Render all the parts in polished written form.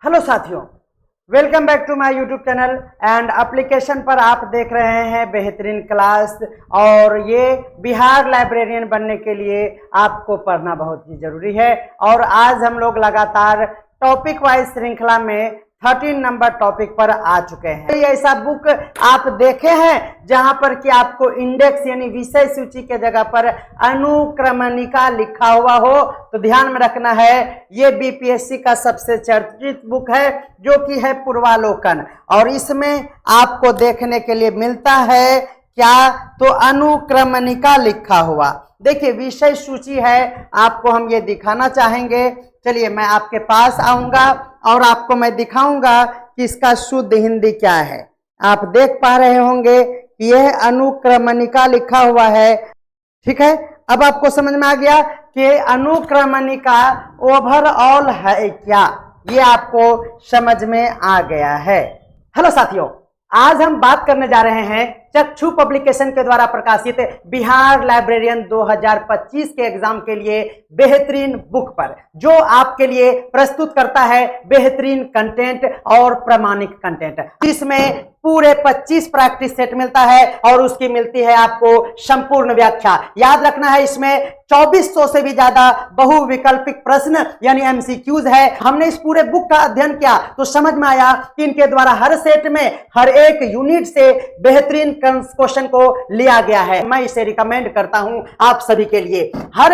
Hello साथियों, welcome back to my YouTube channel and application पर आप देख रहे हैं बेहतरीन क्लास। और ये बिहार लाइब्रेरियन बनने के लिए आपको पढ़ना बहुत ही जरूरी है। और आज हम लोग लगातार टॉपिक वाइज श्रृंखला में 13 नंबर टॉपिक पर आ चुके हैं। ये ऐसा बुक आप देखे हैं जहां पर कि आपको इंडेक्स यानी विषय सूची के जगह पर अनुक्रमणिका लिखा हुआ हो, तो ध्यान में रखना है ये बीपीएससी का सबसे चर्चित बुक है जो कि है पूर्वालोकन। और इसमें आपको देखने के लिए मिलता है क्या, तो अनुक्रमणिका लिखा हुआ। देखिए विषय सूची है, आपको हम ये दिखाना चाहेंगे। चलिए मैं आपके पास आऊंगा और आपको मैं दिखाऊंगा कि इसका शुद्ध हिंदी क्या है। आप देख पा रहे होंगे कि यह अनुक्रमणिका लिखा हुआ है, ठीक है। अब आपको समझ में आ गया कि अनुक्रमणिका ओवरऑल है क्या, ये आपको समझ में आ गया है। हेलो साथियों, आज हम बात करने जा रहे हैं चक्षु पब्लिकेशन के द्वारा प्रकाशित बिहार लाइब्रेरियन 2025 के एग्जाम के लिए बेहतरीन बुक पर, जो आपके लिए प्रस्तुत करता है बेहतरीन कंटेंट और प्रामाणिक कंटेंट। इसमें पूरे 25 प्रैक्टिस सेट मिलता है और उसकी मिलती है आपको संपूर्ण व्याख्या। याद रखना है इसमें 2400 से भी ज्यादा बहुविकल्पिक प्रश्न यानी एमसीक्यूज है। हमने इस पूरे बुक का अध्ययन किया तो समझ में आया कि इनके द्वारा हर सेट में हर एक यूनिट से बेहतरीन क्वेश्चन को लिया गया है। मैं इसे रिकमेंड करता हूं आप सभी के लिए। हर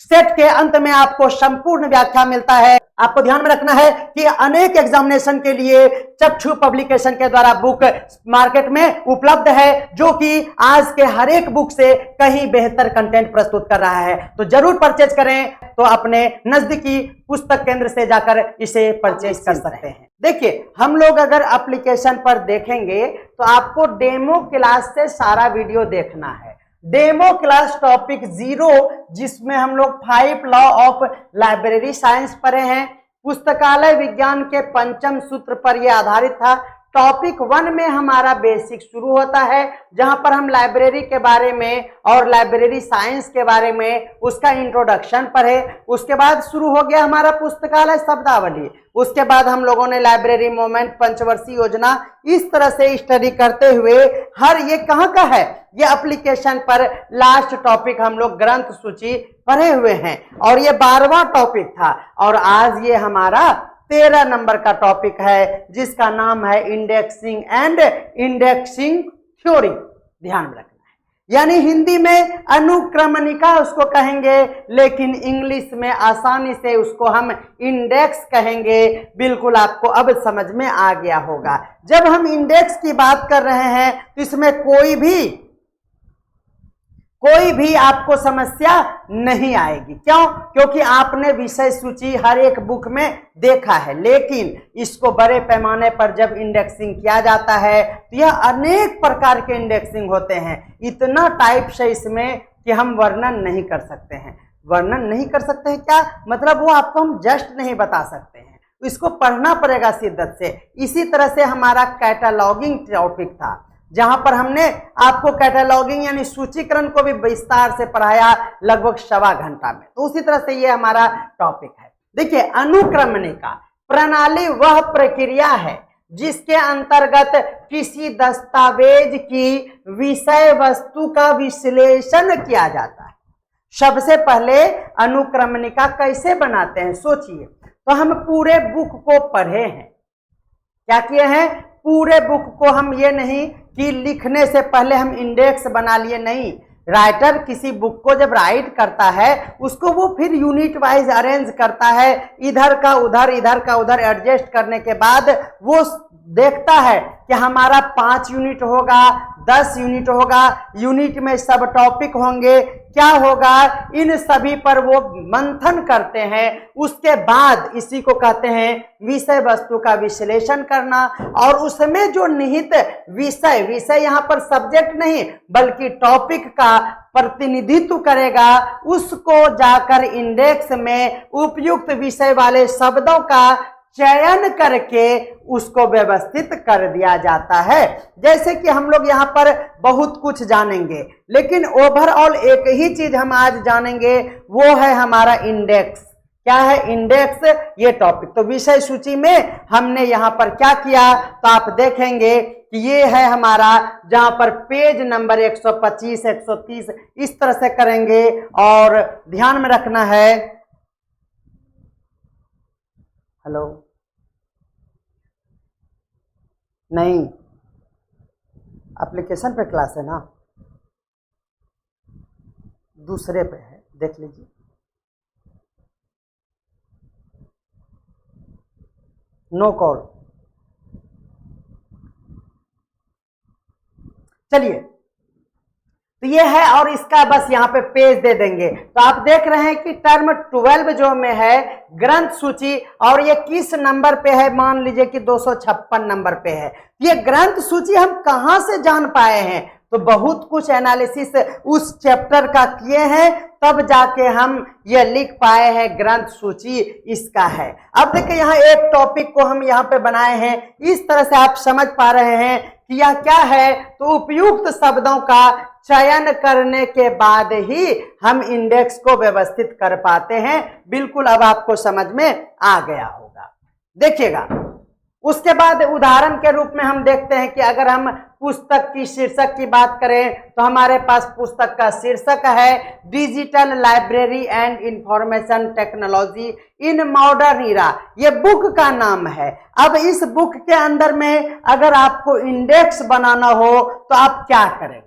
सेट के अंत में आपको संपूर्ण व्याख्या मिलता है। आपको ध्यान में रखना है कि अनेक एग्जामिनेशन के लिए चक्षु पब्लिकेशन के द्वारा बुक मार्केट में उपलब्ध है, जो कि आज के हर एक बुक से कहीं बेहतर कंटेंट प्रस्तुत कर रहा है। तो जरूर परचेज करें, तो अपने नजदीकी पुस्तक केंद्र से जाकर इसे परचेज कर सकते हैं। देखिए हम लोग अगर एप्लीकेशन पर देखेंगे तो आपको डेमो क्लास से सारा वीडियो देखना है। डेमो क्लास टॉपिक 0, जिसमें हम लोग 5 लॉ ऑफ लाइब्रेरी साइंस पढ़े हैं। पुस्तकालय विज्ञान के 5वें सूत्र पर यह आधारित था। टॉपिक 1 में हमारा बेसिक शुरू होता है, जहां पर हम लाइब्रेरी के बारे में और लाइब्रेरी साइंस के बारे में उसका इंट्रोडक्शन पढ़े। उसके बाद शुरू हो गया हमारा पुस्तकालय शब्दावली। उसके बाद हम लोगों ने लाइब्रेरी मूवमेंट, पंचवर्षीय योजना, इस तरह से स्टडी करते हुए हर ये कहाँ का है, ये एप्लीकेशन पर लास्ट टॉपिक हम लोग ग्रंथ सूची पढ़े हुए हैं और ये 12वां टॉपिक था। और आज ये हमारा 13 नंबर का टॉपिक है, जिसका नाम है इंडेक्सिंग एंड इंडेक्सिंग थ्योरी। ध्यान में रखना है, यानी हिंदी में अनुक्रमणिका उसको कहेंगे, लेकिन इंग्लिश में आसानी से उसको हम इंडेक्स कहेंगे। बिल्कुल आपको अब समझ में आ गया होगा। जब हम इंडेक्स की बात कर रहे हैं तो इसमें कोई भी आपको समस्या नहीं आएगी। क्यों? क्योंकि आपने विषय सूची हर एक बुक में देखा है। लेकिन इसको बड़े पैमाने पर जब इंडेक्सिंग किया जाता है तो यह अनेक प्रकार के इंडेक्सिंग होते हैं। इतना टाइप से इसमें कि हम वर्णन नहीं कर सकते हैं। वर्णन नहीं कर सकते हैं क्या मतलब? वो आपको हम जस्ट नहीं बता सकते हैं, इसको पढ़ना पड़ेगा शिद्दत से। इसी तरह से हमारा कैटलॉगिंग टॉपिक था, जहां पर हमने आपको कैटलॉगिंग यानी सूचीकरण को भी विस्तार से पढ़ाया, लगभग 1.25 घंटा में। तो उसी तरह से ये हमारा टॉपिक है। देखिए अनुक्रमणिका प्रणाली वह प्रक्रिया है जिसके अंतर्गत किसी दस्तावेज की विषय वस्तु का विश्लेषण किया जाता है। सबसे पहले अनुक्रमणिका कैसे बनाते हैं सोचिए। तो हम पूरे बुक को पढ़े हैं, क्या किए हैं, पूरे बुक को हम ये नहीं कि लिखने से पहले हम इंडेक्स बना लिए, नहीं। राइटर किसी बुक को जब राइट करता है उसको वो फिर यूनिट वाइज अरेंज करता है, इधर का उधर इधर का उधर एडजस्ट करने के बाद वो देखता है कि हमारा 5 यूनिट होगा, 10 यूनिट होगा, यूनिट में सब टॉपिक होंगे, क्या होगा, इन सभी पर वो मंथन करते हैं। उसके बाद इसी को कहते हैं विषय वस्तु का विश्लेषण करना। और उसमें जो निहित विषय यहाँ पर सब्जेक्ट नहीं बल्कि टॉपिक का प्रतिनिधित्व करेगा, उसको जाकर इंडेक्स में उपयुक्त विषय वाले शब्दों का चयन करके उसको व्यवस्थित कर दिया जाता है। जैसे कि हम लोग यहाँ पर बहुत कुछ जानेंगे, लेकिन ओवरऑल एक ही चीज हम आज जानेंगे, वो है हमारा इंडेक्स। क्या है, इंडेक्स, ये टॉपिक। तो विषय सूची में हमने यहां पर क्या किया, तो आप देखेंगे कि ये है हमारा, जहां पर पेज नंबर 125, 130 इस तरह से करेंगे। और ध्यान में रखना है, हेलो, नहीं, एप्लीकेशन पे क्लास है ना, दूसरे पे है, देख लीजिए। No call. चलिए, तो ये है, और इसका बस यहाँ पे पेज दे देंगे। तो आप देख रहे हैं कि टर्म 12 जो में है ग्रंथ सूची, और ये किस नंबर पे है, मान लीजिए कि 256 नंबर पे है। ये ग्रंथ सूची हम कहां से जान पाए हैं, तो बहुत कुछ एनालिसिस उस चैप्टर का किए हैं, तब जाके हम ये लिख पाए हैं ग्रंथ सूची इसका है। अब देखिए, यहाँ एक टॉपिक को हम यहाँ पे बनाए हैं, इस तरह से आप समझ पा रहे हैं कि यह क्या है। तो उपयुक्त शब्दों का चयन करने के बाद ही हम इंडेक्स को व्यवस्थित कर पाते हैं। बिल्कुल, अब आपको समझ में आ गया होगा। देखिएगा, उसके बाद उदाहरण के रूप में हम देखते हैं कि अगर हम पुस्तक की शीर्षक की बात करें, तो हमारे पास पुस्तक का शीर्षक है digital library and information technology in modern era. ये बुक का नाम है। अब इस बुक के अंदर में अगर आपको इंडेक्स बनाना हो तो आप क्या करेंगे,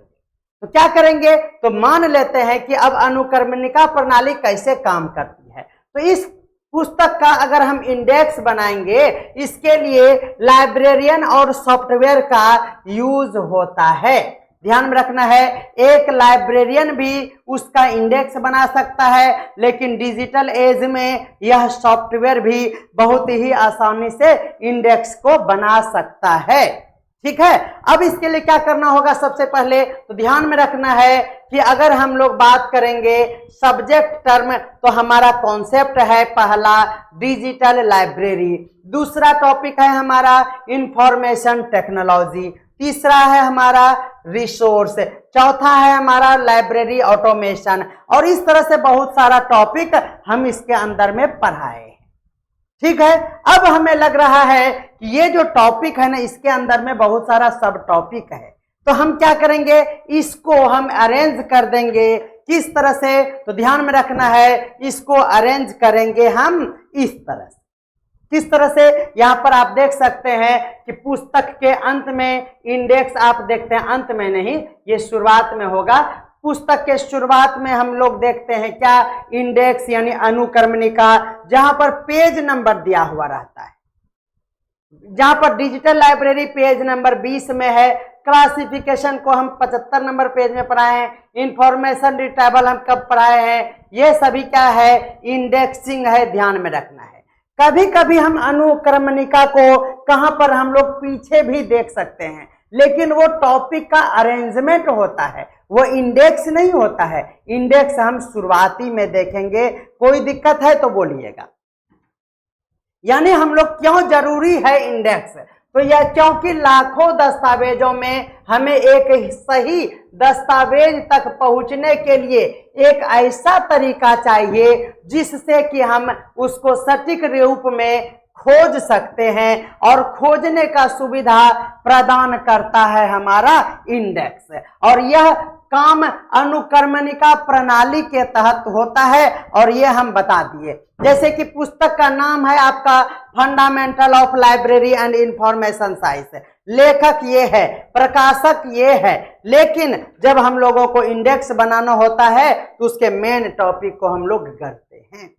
तो क्या करेंगे, तो मान लेते हैं कि अब अनुक्रमणिका प्रणाली कैसे काम करती है। तो इस पुस्तक का अगर हम इंडेक्स बनाएंगे, इसके लिए लाइब्रेरियन और सॉफ्टवेयर का यूज होता है। ध्यान में रखना है, एक लाइब्रेरियन भी उसका इंडेक्स बना सकता है, लेकिन डिजिटल एज में यह सॉफ्टवेयर भी बहुत ही आसानी से इंडेक्स को बना सकता है। ठीक है, अब इसके लिए क्या करना होगा, सबसे पहले तो ध्यान में रखना है कि अगर हम लोग बात करेंगे सब्जेक्ट टर्म, तो हमारा कॉन्सेप्ट है पहला डिजिटल लाइब्रेरी, दूसरा टॉपिक है हमारा इंफॉर्मेशन टेक्नोलॉजी, तीसरा है हमारा रिसोर्स, चौथा है हमारा लाइब्रेरी ऑटोमेशन, और इस तरह से बहुत सारा टॉपिक हम इसके अंदर में पढ़ाए। ठीक है, अब हमें लग रहा है कि ये जो टॉपिक है ना, इसके अंदर में बहुत सारा सब टॉपिक है। तो हम क्या करेंगे, इसको हम अरेंज कर देंगे। किस तरह से, तो ध्यान में रखना है, इसको अरेंज करेंगे हम इस तरह से। किस तरह से, यहां पर आप देख सकते हैं कि पुस्तक के अंत में इंडेक्स आप देखते हैं, अंत में नहीं, ये शुरुआत में होगा। पुस्तक के शुरुआत में हम लोग देखते हैं क्या, इंडेक्स यानी अनुक्रमणिका, जहां पर पेज नंबर दिया हुआ रहता है। जहां पर डिजिटल लाइब्रेरी पेज नंबर 20 में है, क्लासिफिकेशन को हम 75 नंबर पेज में पढ़ाए हैं, इंफॉर्मेशन रिट्राइवल हम कब पढ़ाए हैं, ये सभी क्या है, इंडेक्सिंग है, ध्यान में रखना है। कभी कभी हम अनुक्रमणिका को कहां पर हम लोग पीछे भी देख सकते हैं, लेकिन वो टॉपिक का अरेंजमेंट होता है, वो इंडेक्स नहीं होता है। इंडेक्स हम शुरुआती में देखेंगे, कोई दिक्कत है तो बोलिएगा। यानी हम लोग क्यों जरूरी है इंडेक्स, तो यह क्योंकि लाखों दस्तावेजों में हमें एक सही दस्तावेज तक पहुंचने के लिए एक ऐसा तरीका चाहिए जिससे कि हम उसको सटीक रूप में खोज सकते हैं, और खोजने का सुविधा प्रदान करता है हमारा इंडेक्स। और यह काम अनुक्रमणिका प्रणाली के तहत होता है, और ये हम बता दिए। जैसे कि पुस्तक का नाम है आपका fundamental of library and information science, लेखक ये है, प्रकाशक ये है, लेकिन जब हम लोगों को इंडेक्स बनाना होता है तो उसके मेन टॉपिक को हम लोग करते हैं।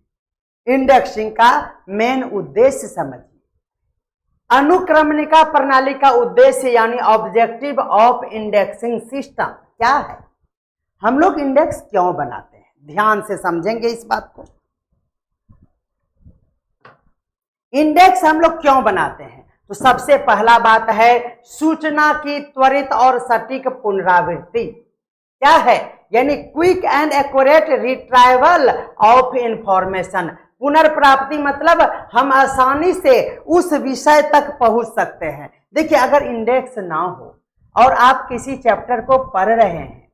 इंडेक्सिंग का मेन उद्देश्य समझिए। अनुक्रमणिका प्रणाली का उद्देश्य यानी ऑब्जेक्टिव ऑफ इंडेक्सिंग सिस्टम क्या है, हम लोग इंडेक्स क्यों बनाते हैं, ध्यान से समझेंगे इस बात को। इंडेक्स हम लोग क्यों बनाते हैं, तो सबसे पहला बात है सूचना की त्वरित और सटीक पुनरावृत्ति। क्या है, यानी quick and accurate retrieval of information. पुनर्प्राप्ति मतलब हम आसानी से उस विषय तक पहुंच सकते हैं। देखिए, अगर इंडेक्स ना हो और आप किसी चैप्टर को पढ़ रहे हैं,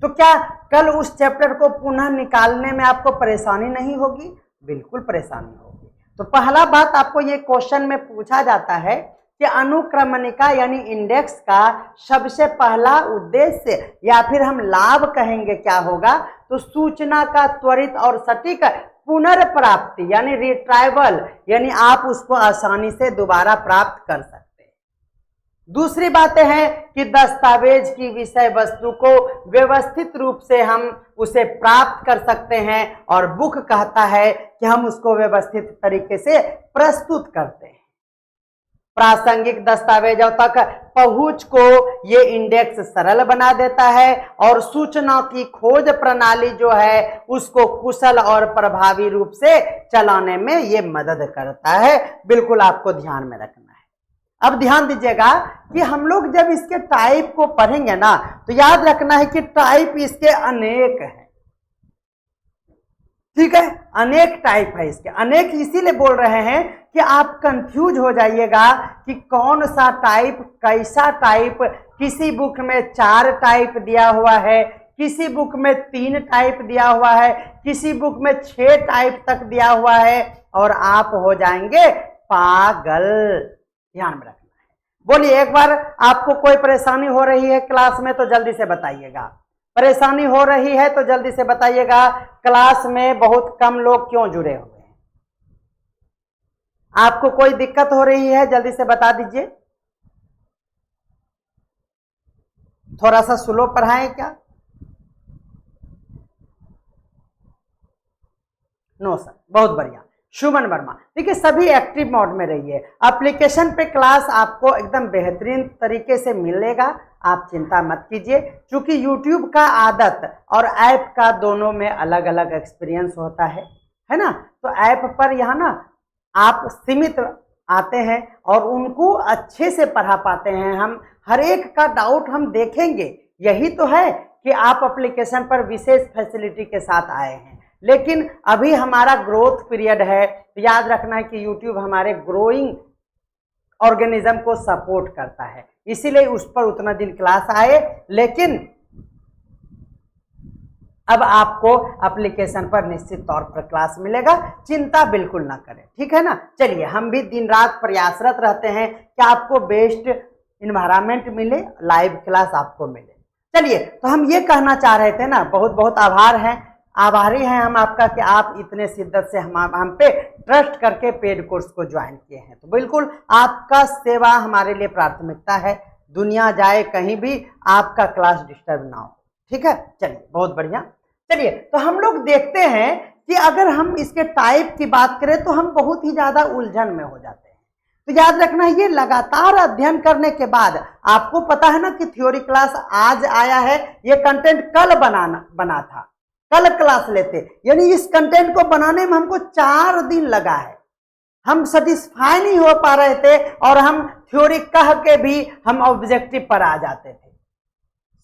तो क्या कल उस चैप्टर को पुनः निकालने में आपको परेशानी नहीं होगी, बिल्कुल परेशानी होगी। तो पहला बात आपको ये क्वेश्चन में पूछा जाता है कि अनुक्रमणिका यानी इंडेक्स का सबसे पहला उद्देश्य या फिर हम लाभ कहेंगे क्या होगा, तो सूचना का त्वरित और सटीक पुनर्प्राप्ति यानी रिट्राइवल, यानी आप उसको आसानी से दोबारा प्राप्त कर सकते हैं। दूसरी बातें हैं कि दस्तावेज की विषय वस्तु को व्यवस्थित रूप से हम उसे प्राप्त कर सकते हैं, और बुक कहता है कि हम उसको व्यवस्थित तरीके से प्रस्तुत करते हैं। प्रासंगिक दस्तावेजों तक पहुंच को ये इंडेक्स सरल बना देता है, और सूचना की खोज प्रणाली जो है उसको कुशल और प्रभावी रूप से चलाने में ये मदद करता है। बिल्कुल आपको ध्यान में रखना है। अब ध्यान दीजिएगा कि हम लोग जब इसके टाइप को पढ़ेंगे ना, तो याद रखना है कि टाइप इसके अनेक हैं। ठीक है, अनेक टाइप है इसके। अनेक इसीलिए बोल रहे हैं कि आप कंफ्यूज हो जाइएगा कि कौन सा टाइप, कैसा टाइप। किसी बुक में 4 टाइप दिया हुआ है, किसी बुक में 3 टाइप दिया हुआ है, किसी बुक में 6 टाइप तक दिया हुआ है, और आप हो जाएंगे पागल। ध्यान में रखना है। बोलिए, एक बार आपको कोई परेशानी हो रही है क्लास में तो जल्दी से बताइएगा। परेशानी हो रही है तो जल्दी से बताइएगा। क्लास में बहुत कम लोग क्यों जुड़े हुए हैं? आपको कोई दिक्कत हो रही है, जल्दी से बता दीजिए। थोड़ा सा स्लो पढ़ाएं क्या? नो सर, बहुत बढ़िया। शुभन वर्मा, देखिए सभी एक्टिव मोड में रहिए। एप्लीकेशन पे क्लास आपको एकदम बेहतरीन तरीके से मिलेगा, आप चिंता मत कीजिए। क्योंकि YouTube का आदत और ऐप का दोनों में अलग अलग एक्सपीरियंस होता है ना। तो ऐप पर यहाँ ना आप सीमित आते हैं और उनको अच्छे से पढ़ा पाते हैं। हम हर एक का डाउट हम देखेंगे, यही तो है कि आप एप्लीकेशन पर विशेष फैसिलिटी के साथ आए हैं। लेकिन अभी हमारा ग्रोथ पीरियड है, तो याद रखना है कि YouTube हमारे ग्रोइंग ऑर्गेनिज्म को सपोर्ट करता है, इसीलिए उस पर उतना दिन क्लास आए। लेकिन अब आपको एप्लीकेशन पर निश्चित तौर पर क्लास मिलेगा, चिंता बिल्कुल ना करें, ठीक है ना। चलिए, हम भी दिन रात प्रयासरत रहते हैं कि आपको बेस्ट इन्वायरमेंट मिले, लाइव क्लास आपको मिले। चलिए, तो हम ये कहना चाह रहे थे ना, बहुत बहुत आभारी हैं हम आपका कि आप इतने शिद्दत से हम पे ट्रस्ट करके पेड कोर्स को ज्वाइन किए हैं। तो बिल्कुल आपका सेवा हमारे लिए प्राथमिकता है। दुनिया जाए कहीं भी, आपका क्लास डिस्टर्ब ना हो, ठीक है। चलिए, बहुत बढ़िया। चलिए, तो हम लोग देखते हैं कि अगर हम इसके टाइप की बात करें तो हम बहुत ही ज्यादा उलझन में हो जाते हैं। तो याद रखना, ये लगातार अध्ययन करने के बाद आपको पता है ना कि थ्योरी क्लास आज आया है, ये कंटेंट कल बना था, कल क्लास लेते, यानी इस कंटेंट को बनाने में हमको 4 दिन लगा है। हम सेटिस्फाई नहीं हो पा रहे थे और हम थ्योरी कह के भी हम ऑब्जेक्टिव पर आ जाते थे।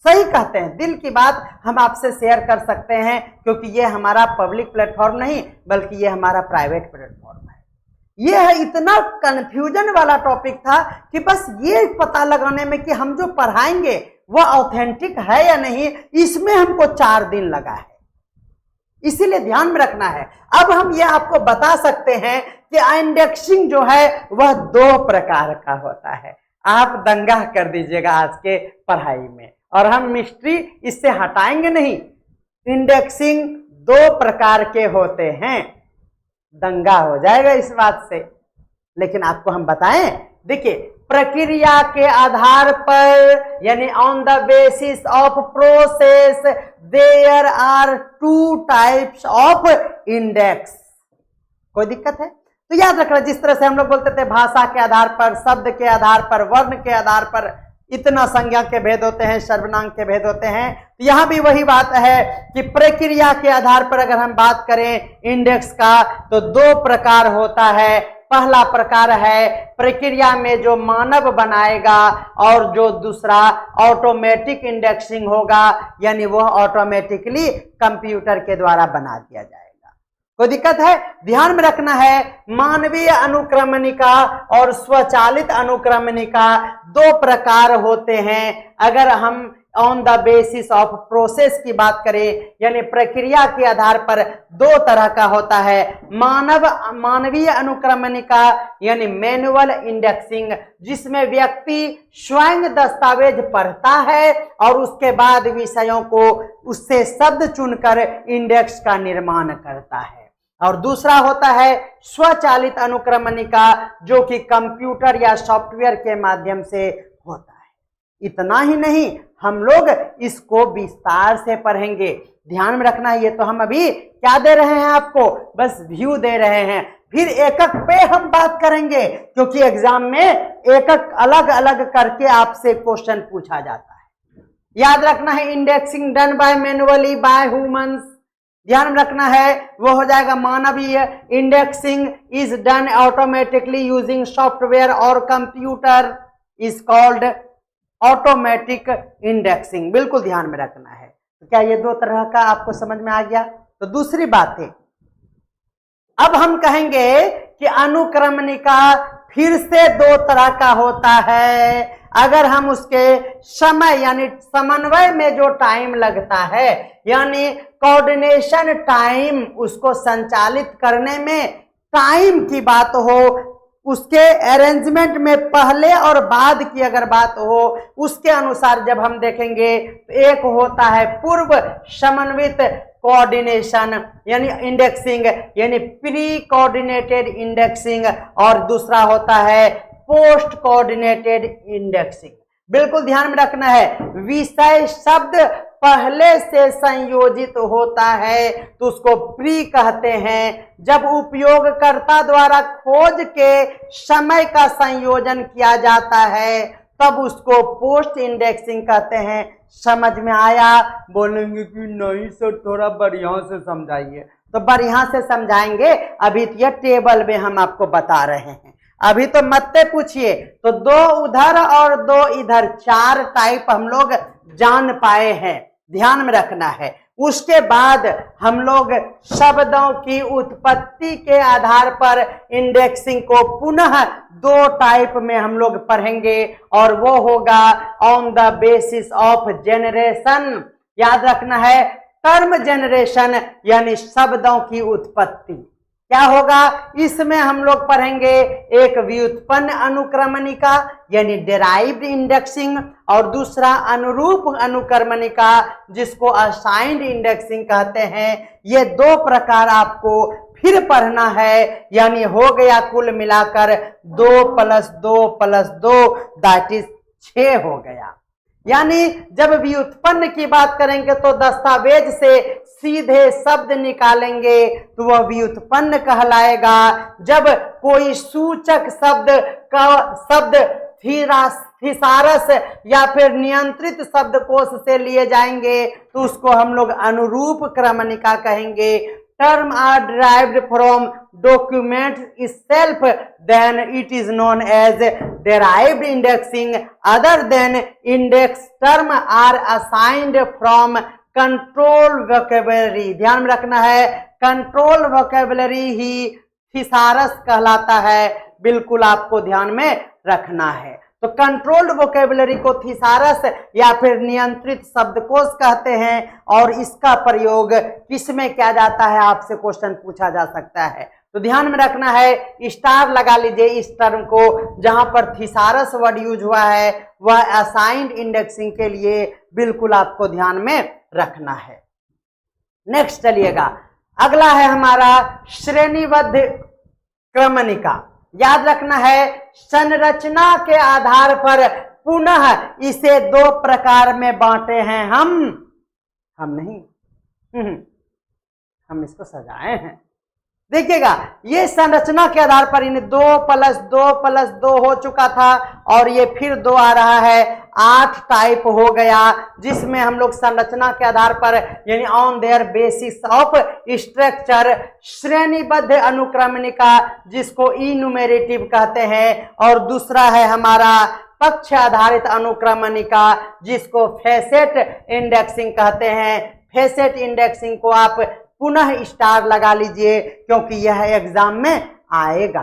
सही कहते हैं, दिल की बात हम आपसे शेयर कर सकते हैं, क्योंकि ये हमारा पब्लिक प्लेटफॉर्म नहीं बल्कि ये हमारा प्राइवेट प्लेटफॉर्म है। ये है, इतना कंफ्यूजन वाला टॉपिक था कि बस ये पता लगाने में कि हम जो पढ़ाएंगे वह ऑथेंटिक है या नहीं, इसमें हमको 4 दिन लगा है। इसीलिए ध्यान में रखना है। अब हम ये आपको बता सकते हैं कि इंडेक्सिंग जो है वह 2 प्रकार का होता है। आप दंगा कर दीजिएगा आज के पढ़ाई में, और हम मिस्ट्री इससे हटाएंगे नहीं। इंडेक्सिंग 2 प्रकार के होते हैं, दंगा हो जाएगा इस बात से, लेकिन आपको हम बताएं। देखिए, प्रक्रिया के आधार पर, यानी on the basis of process, there are 2 types of index. कोई दिक्कत है? तो याद रखना, जिस तरह से हम लोग बोलते थे भाषा के आधार पर, शब्द के आधार पर, वर्ण के आधार पर इतना संज्ञा के भेद होते हैं, सर्वनाम के भेद होते हैं। तो यहां भी वही बात है कि प्रक्रिया के आधार पर अगर हम बात करें इंडेक्स का, तो 2 प्रकार होता है। पहला प्रकार है प्रक्रिया में जो मानव बनाएगा, और जो दूसरा ऑटोमेटिक इंडेक्सिंग होगा, यानी वह ऑटोमेटिकली कंप्यूटर के द्वारा बना दिया जाएगा। कोई दिक्कत है? ध्यान में रखना है, मानवीय अनुक्रमणिका और स्वचालित अनुक्रमणिका 2 प्रकार होते हैं। अगर हम on the basis of process की बात करें यानी प्रक्रिया के आधार पर दो तरह का होता है, मानवीय अनुक्रमणिका यानी मैनुअल इंडेक्सिंग, जिसमें व्यक्ति स्वयं दस्तावेज पढ़ता है और उसके बाद विषयों को उससे शब्द चुनकर इंडेक्स का निर्माण करता है, और दूसरा होता है स्वचालित अनुक्रमणिका जो कि कंप्यूटर या सॉफ्टवेयर के माध्यम से होता है। इतना ही नहीं, हम लोग इसको विस्तार से पढ़ेंगे। ध्यान में रखना है, ये तो हम अभी क्या दे रहे हैं आपको, बस व्यू दे रहे हैं, फिर एकक पे हम बात करेंगे क्योंकि एग्जाम में एकक अलग अलग करके आपसे क्वेश्चन पूछा जाता है। याद रखना है indexing done by manually by humans, ध्यान रखना है वो हो जाएगा मानवीय। Indexing is done automatically using software और computer is called automatic indexing. बिल्कुल ध्यान में रखना है। तो क्या ये दो तरह का आपको समझ में आ गया? तो दूसरी बात है, अब हम कहेंगे कि अनुक्रमणिका फिर से दो तरह का होता है। अगर हम उसके समय यानी समन्वय में जो टाइम लगता है यानी कोऑर्डिनेशन टाइम, उसको संचालित करने में टाइम की बात हो, उसके अरेंजमेंट में पहले और बाद की अगर बात हो, उसके अनुसार जब हम देखेंगे तो एक होता है पूर्व समन्वित कोऑर्डिनेशन यानी इंडेक्सिंग यानी प्री कोऑर्डिनेटेड इंडेक्सिंग, और दूसरा होता है पोस्ट कोऑर्डिनेटेड इंडेक्सिंग। बिल्कुल ध्यान में रखना है, विषय शब्द पहले से संयोजित होता है तो उसको प्री कहते हैं। जब उपयोगकर्ता द्वारा खोज के समय का संयोजन किया जाता है तब उसको पोस्ट इंडेक्सिंग कहते हैं। समझ में आया? बोलेंगे कि नहीं सर थोड़ा बढ़िया से समझाइए, तो बढ़िया से समझाएंगे। अभी तो ये टेबल में हम आपको बता रहे हैं, अभी तो मत पूछिए। तो दो उधर और दो इधर, चार टाइप हम लोग जान पाए हैं, ध्यान में रखना है। उसके बाद हम लोग शब्दों की उत्पत्ति के आधार पर इंडेक्सिंग को पुनः दो टाइप में हम लोग पढ़ेंगे और वो होगा on the basis of generation. याद रखना है, टर्म जनरेशन यानी शब्दों की उत्पत्ति क्या होगा, इसमें हम लोग पढ़ेंगे एक व्युत्पन्न अनुक्रमणिका यानी डेराइव्ड इंडेक्सिंग और दूसरा अनुरूप अनुक्रमणिका जिसको असाइंड इंडेक्सिंग कहते हैं। ये दो प्रकार आपको फिर पढ़ना है, यानी हो गया कुल मिलाकर 2 + 2 + 2 दैट इज 6 हो गया। यानी जब व्युत्पन्न की बात करेंगे तो दस्तावेज से सीधे शब्द निकालेंगे तो वह व्युत्पन्न कहलाएगा। जब कोई सूचक शब्द थिसारस या फिर नियंत्रित शब्दकोश से लिए जाएंगे तो उसको हम लोग अनुरूप क्रमणिका कहेंगे। Term are derived from document itself, then it is known as derived indexing. Other than index term are assigned from control vocabulary. ध्यान में रखना है, कंट्रोल vocabulary ही थिसारस कहलाता है। बिल्कुल आपको ध्यान में रखना है। तो कंट्रोल्ड वोकेबुलरी को थिसारस या फिर नियंत्रित शब्दकोश कहते हैं और इसका प्रयोग किसमें किया जाता है, आपसे क्वेश्चन पूछा जा सकता है। तो ध्यान में रखना है, स्टार लगा लीजिए इस टर्म को, जहां पर थिसारस वर्ड यूज हुआ है वह असाइंड इंडेक्सिंग के लिए बिल्कुल आपको ध्यान में रखना है। नेक्स्ट चलिएगा, अगला है हमारा श्रेणीबद्ध क्रमणिका। याद रखना है, संरचना के आधार पर पुनः इसे दो प्रकार में बांटे हैं हम नहीं, हम इसको सजाए हैं। देखिएगा, ये संरचना के आधार पर इन 2 + 2 + 2 हो चुका था और ये फिर 2 आ रहा है, 8 टाइप हो गया, जिसमें हम लोग संरचना के आधार पर यानी on their basis of structure श्रेणीबद्ध अनुक्रमणिका जिसको इन्यूमेरेटिव कहते हैं, और दूसरा है हमारा पक्ष आधारित अनुक्रमणिका जिसको फेसेट इंडेक्सिंग कहते हैं। फेसेट इंडेक्सिंग को आप पुनः स्टार लगा लीजिए क्योंकि यह एग्जाम में आएगा।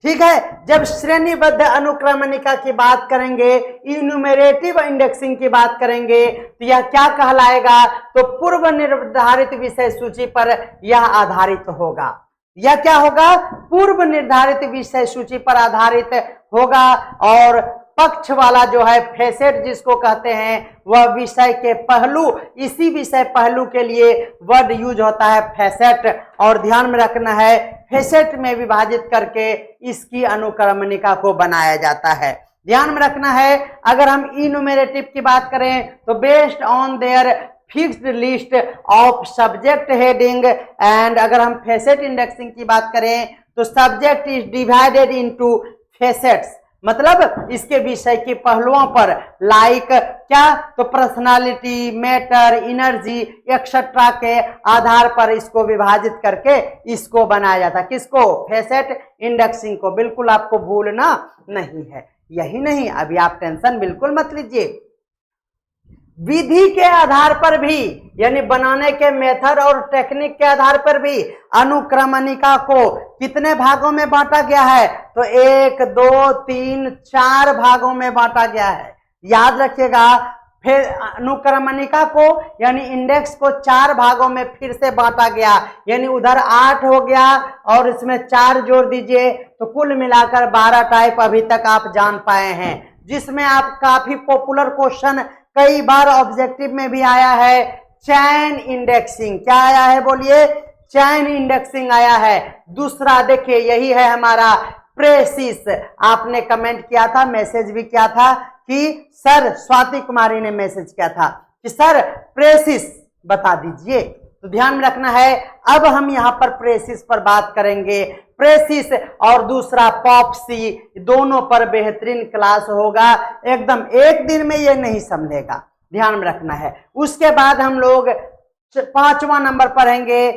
ठीक है। जब श्रेणीबद्ध अनुक्रमणिका की बात करेंगे, इन्यूमरेटिव इंडेक्सिंग की बात करेंगे, तो यह क्या कहलाएगा? तो पूर्व निर्धारित विषय सूची पर यह आधारित होगा। यह क्या होगा? पूर्व निर्धारित विषय सूची पर आधारित होगा। और पक्ष वाला जो है फेसेट जिसको कहते हैं, वह विषय के पहलू, इसी विषय पहलू के लिए वर्ड यूज होता है फेसेट। और ध्यान में रखना है, फेसेट में विभाजित करके इसकी अनुक्रमणिका को बनाया जाता है। ध्यान में रखना है, अगर हम इन्यूमरेटिव की बात करें तो based on their fixed list of subject heading, and अगर हम फेसेट इंडेक्सिंग की बात करें तो subject is divided into facets, मतलब इसके विषय के पहलुओं पर, लाइक क्या? तो पर्सनालिटी, मैटर, एनर्जी एक्सेट्रा के आधार पर इसको विभाजित करके इसको बनाया जाता है। किसको? फेसेट इंडेक्सिंग को। बिल्कुल आपको भूलना नहीं है। यही नहीं, अभी आप टेंशन बिल्कुल मत लीजिए, विधि के आधार पर भी, यानी बनाने के मेथड और टेक्निक के आधार पर भी अनुक्रमणिका को कितने भागों में बांटा गया है? तो 1, 2, 3, 4 भागों में बांटा गया है। याद रखिएगा, फिर अनुक्रमणिका को यानी इंडेक्स को 4 भागों में फिर से बांटा गया, यानी उधर 8 हो गया और इसमें 4 जोड़ दीजिए, तो कुल मिलाकर 12 टाइप अभी तक आप जान पाए हैं, जिसमें आप काफी पॉपुलर क्वेश्चन कई बार ऑब्जेक्टिव में भी आया है, चैन इंडेक्सिंग। क्या आया है? बोलिए, चैन इंडेक्सिंग आया है। दूसरा देखिए, यही है हमारा प्रेसिस। आपने कमेंट किया था, मैसेज भी किया था कि सर, स्वाति कुमारी ने मैसेज किया था कि सर प्रेसिस बता दीजिए। तो ध्यान में रखना है, अब हम यहां पर प्रेसिस पर बात करेंगे। प्रेसिस और दूसरा पॉप्सी, दोनों पर बेहतरीन क्लास होगा, एकदम एक दिन में ये नहीं समझेगा, ध्यान में रखना है। उसके बाद हम लोग 5वां नंबर पढ़ेंगे,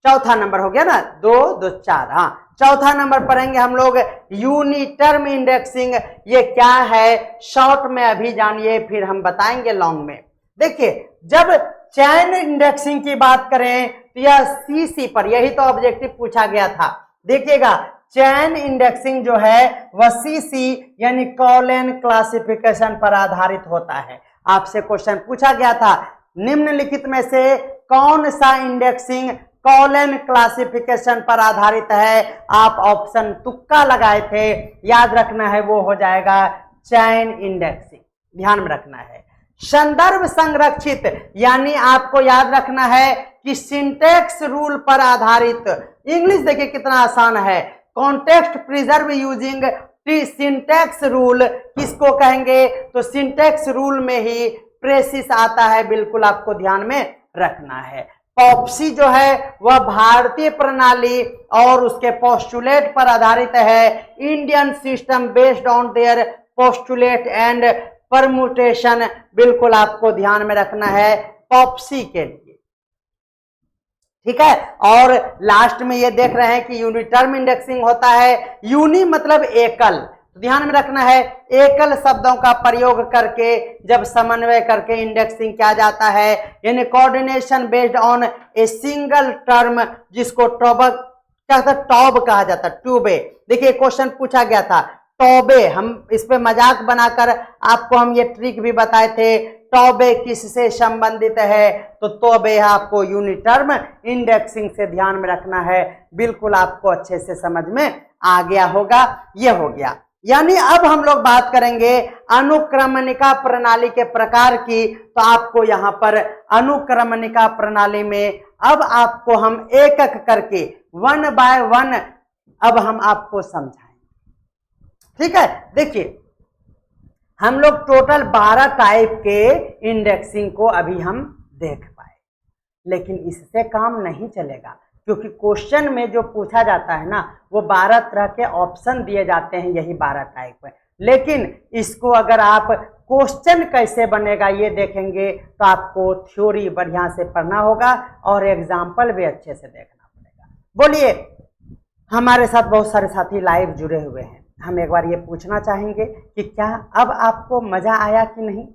चौथा नंबर हो गया ना, 2, 2, 4, हाँ, चौथा नंबर पढ़ेंगे हम लोग यूनिटर्म इंडेक्सिंग। ये क्या है शॉर्ट में अभी जानिए, फिर हम बताएंगे लॉन्ग में। देखिए, जब चैन इंडेक्सिंग की बात करें तो यह सीसी पर, यही तो ऑब्जेक्टिव पूछा गया था। देखिएगा, चैन इंडेक्सिंग जो है वह सीसी यानी कॉलन क्लासिफिकेशन पर आधारित होता है। आपसे क्वेश्चन पूछा गया था, निम्नलिखित में से कौन सा इंडेक्सिंग कॉलन क्लासिफिकेशन पर आधारित है? आप ऑप्शन तुक्का लगाए थे, याद रखना है वो हो जाएगा चैन इंडेक्सिंग। ध्यान में रखना है। संदर्भ संरक्षित, यानी आपको याद रखना है कि सिंटैक्स रूल पर आधारित। इंग्लिश देखिए कितना आसान है, context preserve using syntax rule किसको कहेंगे? तो सिंटैक्स रूल में ही प्रेसिस आता है, बिल्कुल आपको ध्यान में रखना है। पॉप्सी जो है वह भारतीय प्रणाली और उसके पोस्टुलेट पर आधारित है, Indian system based on their postulate and permutation, बिल्कुल आपको ध्यान में रखना है पॉप्सी के लिए, ठीक है। और लास्ट में ये देख रहे हैं कि यूनिटर्म इंडेक्सिंग होता है, यूनि मतलब एकल, तो ध्यान में रखना है एकल शब्दों का प्रयोग करके जब समन्वय करके इंडेक्सिंग किया जाता है, यानी coordination based on a single term, जिसको टॉब कहा जाता है, ट्यूबे। देखिए क्वेश्चन पूछा गया था टॉबे, हम इस पे मजाक बनाकर आपको हम ये ट्रिक भी बताए थे, टॉबे किससे संबंधित है? तो टॉबे आपको यूनिटर्म इंडेक्सिंग से ध्यान में रखना है, बिल्कुल आपको अच्छे से समझ में आ गया होगा। ये हो गया, यानी अब हम लोग बात करेंगे अनुक्रमणिका प्रणाली के प्रकार की। तो आपको यहाँ पर अनुक्रमणिका प्रणाली में अब आपको हम एक एक करके 1 बाय 1 अब हम आपको समझाएंगे, ठीक है। देखिए, हम लोग टोटल 12 टाइप के इंडेक्सिंग को अभी हम देख पाए, लेकिन इससे काम नहीं चलेगा, क्योंकि क्वेश्चन में जो पूछा जाता है ना वो 12 तरह के ऑप्शन दिए जाते हैं, यही 12 टाइप है। लेकिन इसको अगर आप क्वेश्चन कैसे बनेगा ये देखेंगे तो आपको थ्योरी बढ़िया से पढ़ना होगा और एग्जाम्पल भी अच्छे से देखना पड़ेगा। बोलिए, हमारे साथ बहुत सारे साथी लाइव जुड़े हुए हैं, हम एक बार ये पूछना चाहेंगे कि क्या अब आपको मजा आया कि नहीं?